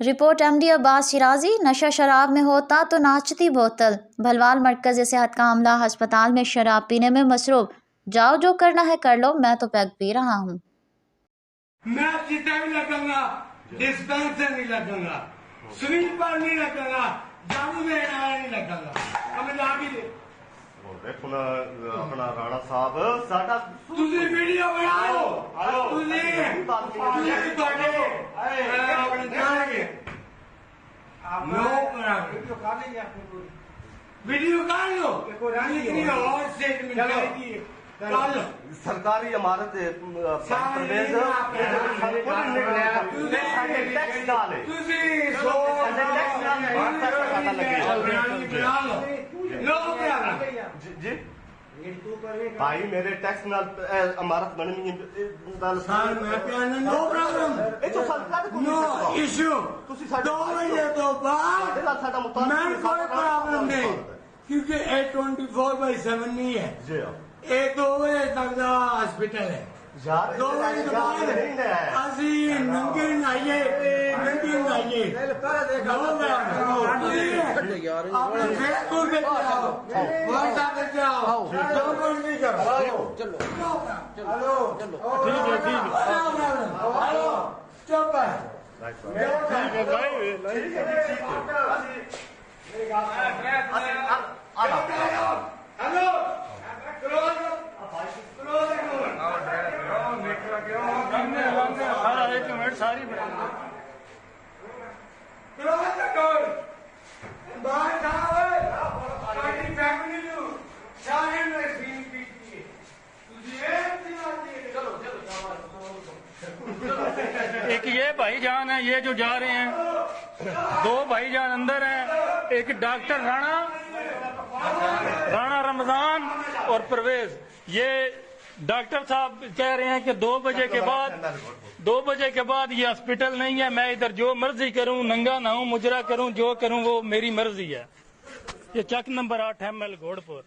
Report MD Abbas Shirazi. नशा शराब में होता तो नाचती बोतल। भलवाल मरकज़ सेहत का अमला अस्पताल में शराब पीने में मसरूफ। जाओ जो करना है कर लो, मैं तो पैग पी रहा हूँ। मैं चिता भी लगूंगा, डिस्पेंसर नहीं लगूंगा, स्वीपर नहीं लगूंगा, जादू में नहीं लगूंगा। हमें लागी दे। अपना राणा साहब साडा तुझे वीडियो बनाओ, तुझे अपने जाएंगे लोग वीडियो कर लो, और स्टेटमेंट सरकारी इमारत भाई मेरे टैक्स नाल इमारत बननी नो इशू। 2 बजे तो बाद मैं कोई प्रॉब्लम नहीं, क्योंकि 24/7 नहीं है। 1-2 बजे तक का हॉस्पिटल है। 2 बजे के बाद असी नंगे नाइए अपने फेसबुक पे जाओ, व्हाट्सएप पे जाओ, नहीं करो। हेलो ठीक है हेलो चुप है हेलो सारी एक ये भाईजान है, ये जो जा रहे हैं, 2 भाईजान अंदर हैं, एक डॉक्टर राणा रमजान और परवेज। ये डॉक्टर साहब कह रहे हैं कि 2 बजे के बाद ये हॉस्पिटल नहीं है। मैं इधर जो मर्जी करूं, नंगा नहाऊं, मुजरा करूं, जो करूं वो मेरी मर्जी है। ये चक नंबर 8 ML घोड़पुर।